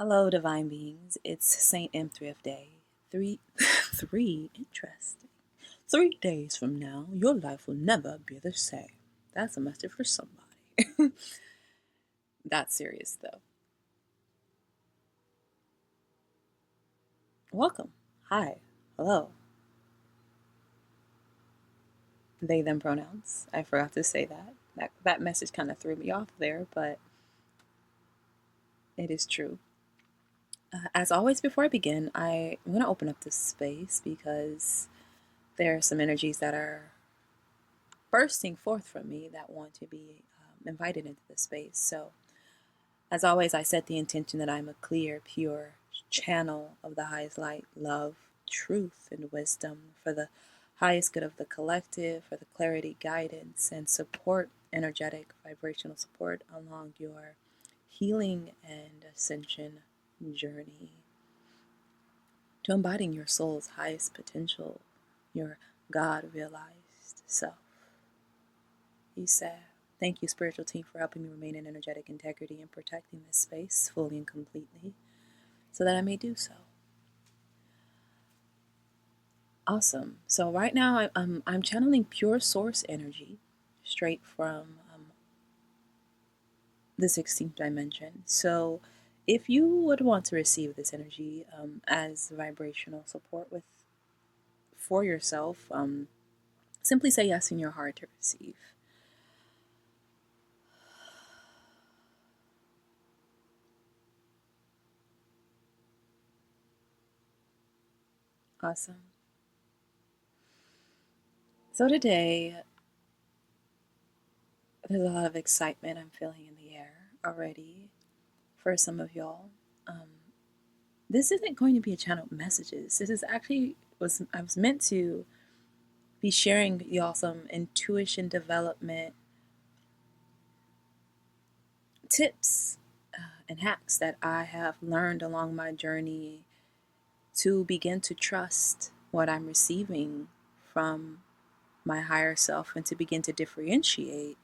Hello, divine beings. It's Saint M Thrift Day. Interesting. 3 days from now, your life will never be the same. That's a message for somebody. That's serious, though. Welcome. Hi. Hello. They, them pronouns. I forgot to say that. That message kind of threw me off there, but it is true. As always, before I begin, I'm going to open up this space because there are some energies that are bursting forth from me that want to be invited into the space. So, as always, I set the intention that I'm a clear, pure channel of the highest light, love, truth, and wisdom for the highest good of the collective, for the clarity, guidance, and support, energetic, vibrational support along your healing and ascension journey to embodying your soul's highest potential, your God realized self. He said, "Thank you, spiritual team, for helping me remain in energetic integrity and protecting this space fully and completely so that I may do so." Awesome. So right now I'm channeling pure source energy straight from the 16th dimension. So if you would want to receive this energy as vibrational support for yourself, simply say yes in your heart to receive. Awesome. So today, there's a lot of excitement I'm feeling in the air already for some of y'all. This isn't going to be a channel of messages. This is actually I was meant to be sharing y'all some intuition development tips and hacks that I have learned along my journey to begin to trust what I'm receiving from my higher self and to begin to differentiate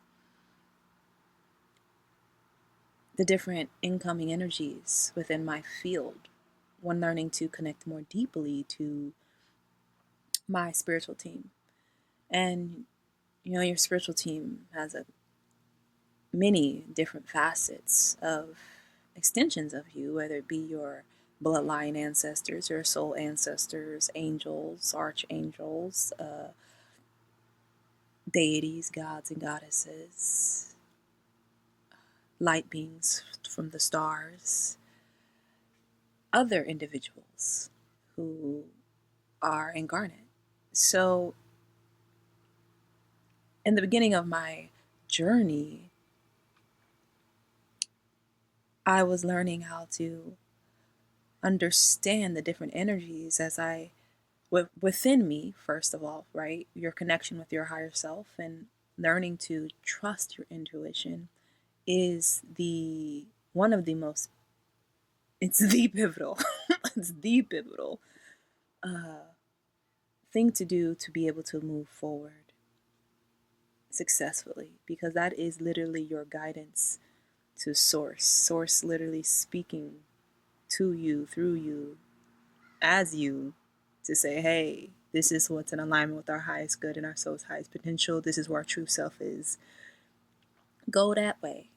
the different incoming energies within my field when learning to connect more deeply to my spiritual team. And your spiritual team has many different facets of extensions of you, whether it be your bloodline ancestors, your soul ancestors, angels, archangels, deities, gods and goddesses, light beings from the stars, other individuals who are incarnate. So, in the beginning of my journey, I was learning how to understand the different energies within me, first of all, right? Your connection with your higher self and learning to trust your intuition is the one of the most, it's the pivotal, it's the pivotal thing to do to be able to move forward successfully, because that is literally your guidance to source literally speaking to you, through you, as you, to say, hey, this is what's in alignment with our highest good and our soul's highest potential. This is where our true self is. Go that way.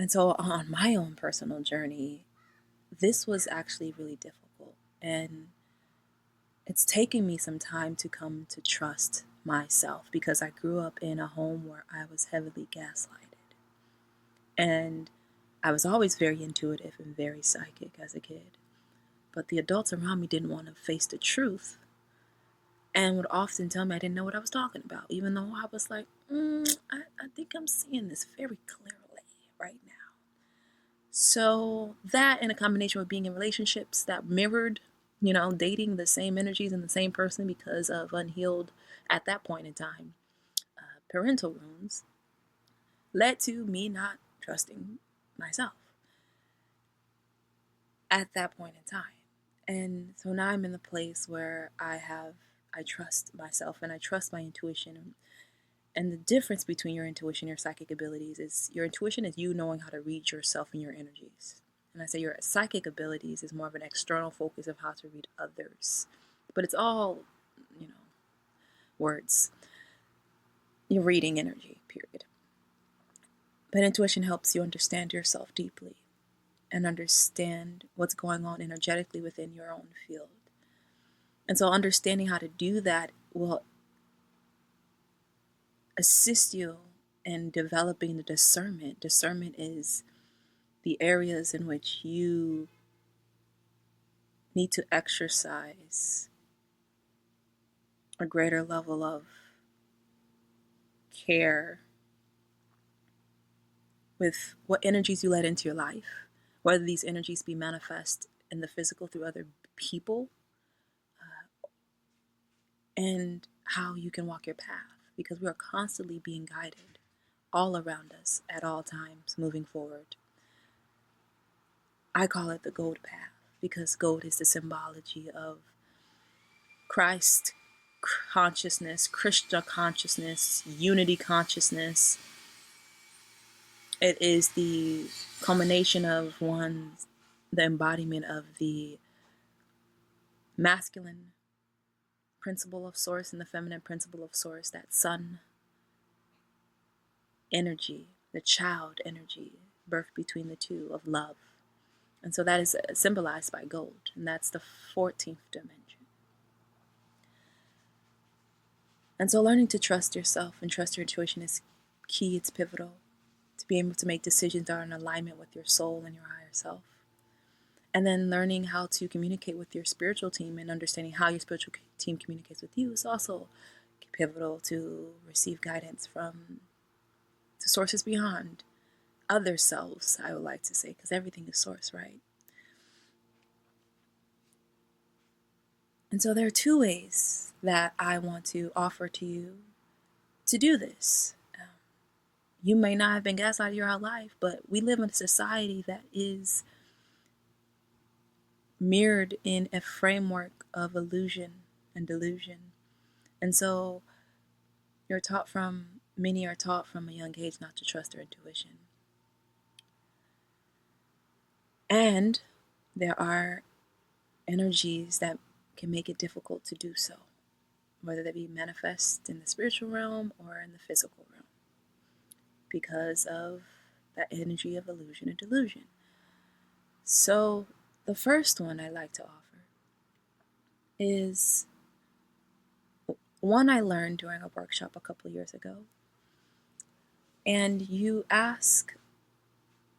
And so on my own personal journey, this was actually really difficult. And it's taken me some time to come to trust myself because I grew up in a home where I was heavily gaslighted. And I was always very intuitive and very psychic as a kid. But the adults around me didn't want to face the truth and would often tell me I didn't know what I was talking about, even though I was like, I think I'm seeing this very clearly right now. So that, in a combination with being in relationships that mirrored, dating the same energies and the same person because of unhealed, at that point in time, parental wounds, led to me not trusting myself at that point in time. And so now I'm in the place where I trust myself and I trust my intuition. And the difference between your intuition and your psychic abilities is your intuition is you knowing how to read yourself and your energies. And I say your psychic abilities is more of an external focus of how to read others. But it's all, words. You're reading energy, period. But intuition helps you understand yourself deeply and understand what's going on energetically within your own field. And so understanding how to do that will assist you in developing the discernment. Discernment is the areas in which you need to exercise a greater level of care with what energies you let into your life, whether these energies be manifest in the physical through other people, and how you can walk your path, because we are constantly being guided all around us at all times moving forward. I call it the gold path because gold is the symbology of Christ consciousness, Krishna consciousness, unity consciousness. It is the culmination of the embodiment of the masculine principle of source and the feminine principle of source, that sun energy, the child energy, birth between the two of love. And so that is symbolized by gold, and that's the 14th dimension. And so learning to trust yourself and trust your intuition is key, it's pivotal to be able to make decisions that are in alignment with your soul and your higher self. And then learning how to communicate with your spiritual team and understanding how your spiritual team communicates with you is also pivotal to receive guidance from the sources beyond other selves, I would like to say, because everything is source, right? And so there are two ways that I want to offer to you to do this. You may not have been gaslighted your whole life, but we live in a society that is mirrored in a framework of illusion and delusion. And so many are taught from a young age not to trust their intuition. And there are energies that can make it difficult to do so, whether they be manifest in the spiritual realm or in the physical realm, because of that energy of illusion and delusion. So the first one I like to offer is one I learned during a workshop a couple years ago. And you ask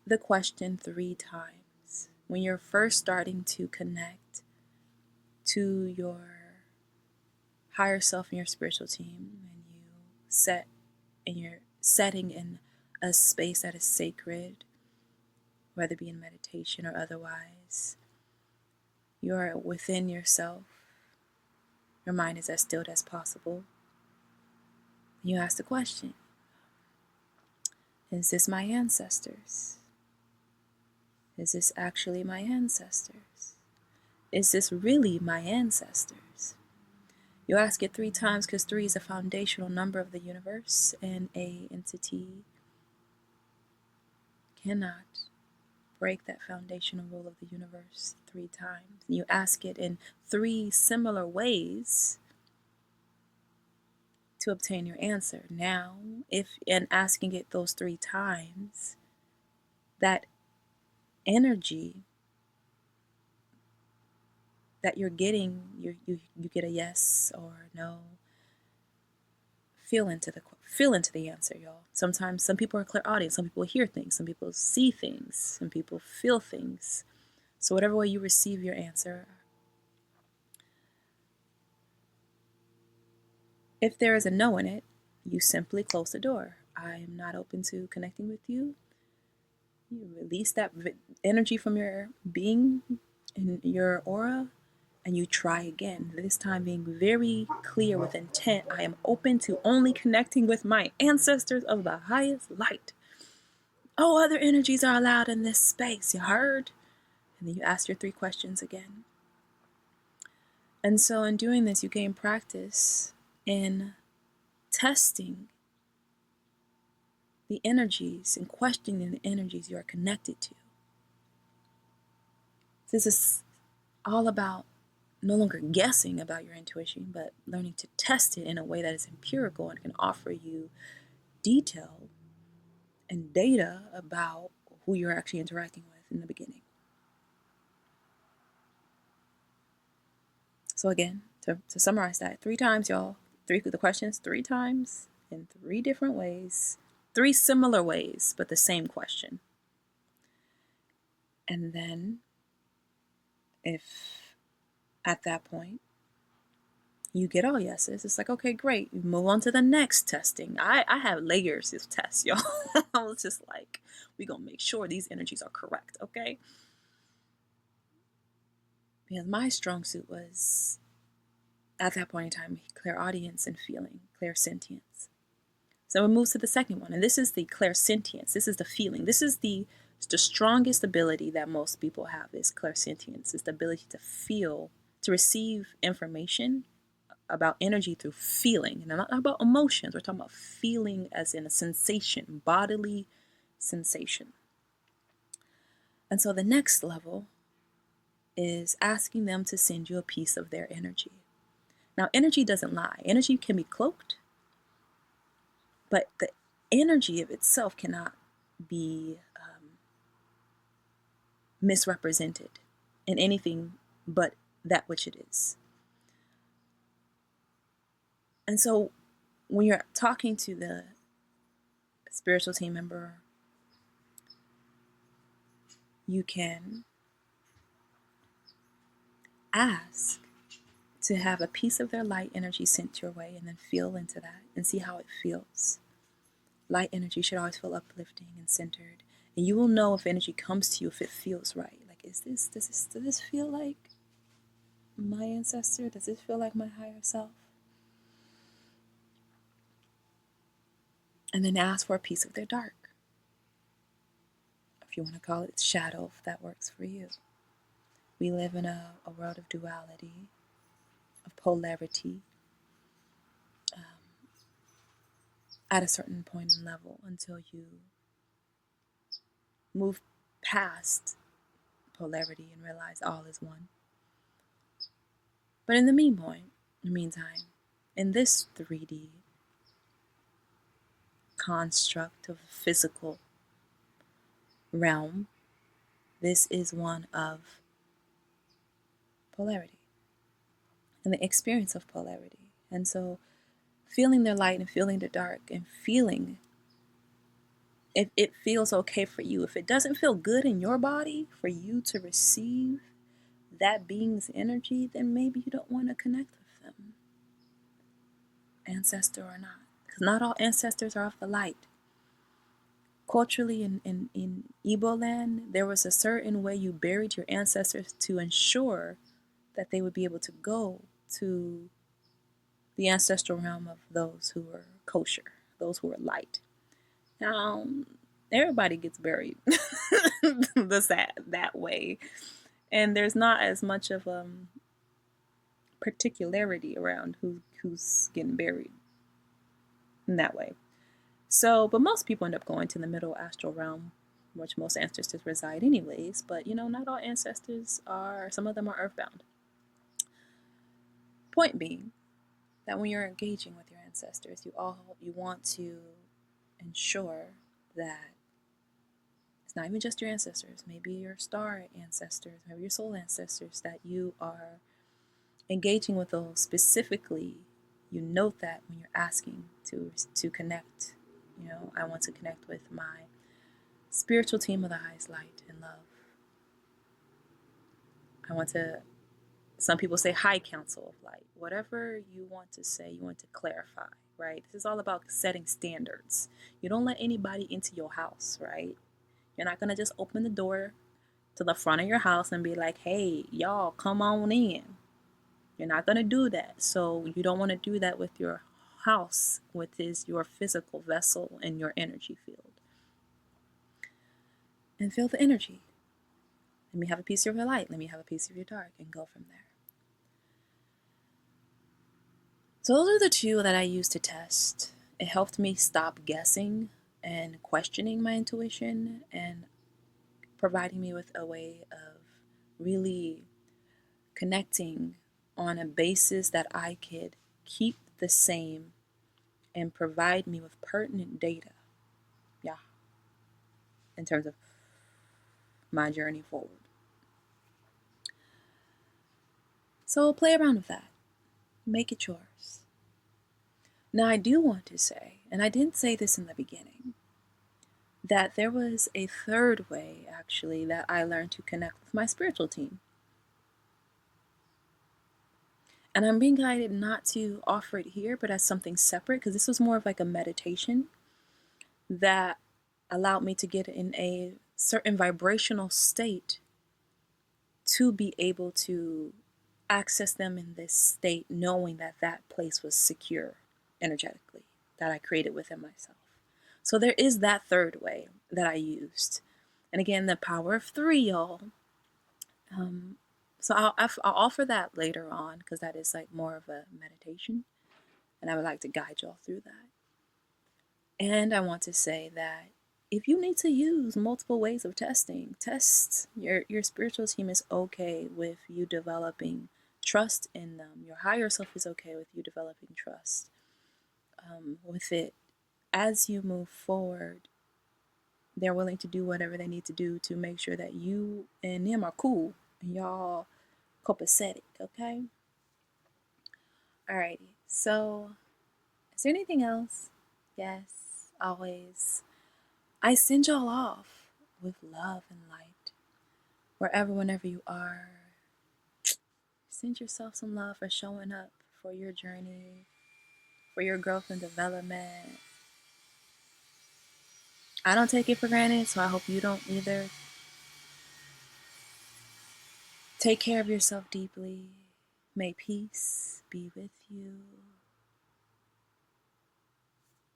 the question 3 times when you're first starting to connect to your higher self and your spiritual team, and you're setting in a space that is sacred, whether it be in meditation or otherwise. You're within yourself. Your mind is as still as possible. You ask the question, is this my ancestors? Is this actually my ancestors? Is this really my ancestors? You ask it 3 times because 3 is a foundational number of the universe, and a entity cannot break that foundational rule of the universe 3 times. And you ask it in 3 similar ways to obtain your answer. Now, if in asking it those 3 times, that energy that you're getting, you get a yes or no, feel into the answer, y'all. Sometimes some people are clairaudient, some people hear things, some people see things, some people feel things. So whatever way you receive your answer, if there is a no in it, you simply close the door. I am not open to connecting with you. You release that energy from your being and your aura, and you try again. This time being very clear with intent. I am open to only connecting with my ancestors of the highest light. Oh, other energies are allowed in this space, you heard? And then you ask your 3 questions again. And so in doing this, you gain practice in testing the energies and questioning the energies you are connected to. This is all about no longer guessing about your intuition, but learning to test it in a way that is empirical and can offer you detail and data about who you're actually interacting with in the beginning. So again, to summarize that, 3 times, y'all. The questions 3 times in 3 different ways. 3 similar ways, but the same question. And then if at that point you get all yeses, it's like, okay, great. You move on to the next testing. I have layers of tests, y'all. I was just like, we're going to make sure these energies are correct, okay? Because my strong suit was, at that point in time, clairaudience and feeling, clairsentience. So it moves to the second one, and this is the clairsentience. This is the feeling. This is the strongest ability that most people have, is clairsentience. It's the ability to feel, to receive information about energy through feeling. And I'm not about emotions. We're talking about feeling as in a sensation, bodily sensation. And so the next level is asking them to send you a piece of their energy. Now, energy doesn't lie. Energy can be cloaked, but the energy of itself cannot be misrepresented in anything but that which it is. And so when you're talking to the spiritual team member, you can ask to have a piece of their light energy sent your way, and then feel into that and see how it feels. Light energy should always feel uplifting and centered. And you will know if energy comes to you if it feels right. Like, does this feel like my ancestor? Does this feel like my higher self? And then ask for a piece of their dark. If you want to call it shadow, if that works for you. We live in a world of duality, of polarity, at a certain point and level, until you move past polarity and realize all is one. But in the meantime, in this 3D construct of physical realm, this is one of polarity and the experience of polarity. And so feeling their light and feeling the dark, and feeling if it feels okay for you. If it doesn't feel good in your body for you to receive that being's energy, then maybe you don't want to connect with them, ancestor or not. Because not all ancestors are of the light. Culturally, in Igbo land, there was a certain way you buried your ancestors to ensure that they would be able to go to the ancestral realm of those who were kosher, those who were light. Now, everybody gets buried that way, and there's not as much of particularity around who's getting buried in that way. So, but most people end up going to the middle astral realm, which most ancestors reside anyways. But not all ancestors are. Some of them are earthbound. Point being that when you're engaging with your ancestors, you want to ensure that it's not even just your ancestors, maybe your star ancestors, maybe your soul ancestors, that you are engaging with those specifically. You note that when you're asking to connect. I want to connect with my spiritual team of the highest light and love. I want to, some people say high council of light. Whatever you want to say, you want to clarify, right? This is all about setting standards. You don't let anybody into your house, right? You're not going to just open the door to the front of your house and be like, hey, y'all, come on in. You're not going to do that. So you don't want to do that with your house, which is your physical vessel and your energy field. And feel the energy. Let me have a piece of your light. Let me have a piece of your dark, and go from there. So those are the 2 that I used to test. It helped me stop guessing and questioning my intuition and providing me with a way of really connecting on a basis that I could keep the same and provide me with pertinent data, yeah, in terms of my journey forward. So play around with that. Make it yours. Now, I do want to say, and I didn't say this in the beginning, that there was a third way, actually, that I learned to connect with my spiritual team. And I'm being guided not to offer it here, but as something separate, because this was more of like a meditation that allowed me to get in a certain vibrational state to be able to access them in this state, knowing that that place was secure energetically, that I created within myself. So there is that third way that I used. And again, the power of three, y'all. So I'll offer that later on because that is like more of a meditation. And I would like to guide y'all through that. And I want to say that if you need to use multiple ways of testing, test your spiritual team is okay with you developing trust in them. Your higher self is okay with you developing trust with it. As you move forward, they're willing to do whatever they need to do to make sure that you and them are cool and y'all copacetic, okay? Alrighty, so is there anything else? Yes, always. I send y'all off with love and light. Wherever, whenever you are, send yourself some love for showing up for your journey, for your growth and development. I don't take it for granted, so I hope you don't either. Take care of yourself deeply. May peace be with you.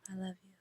I love you.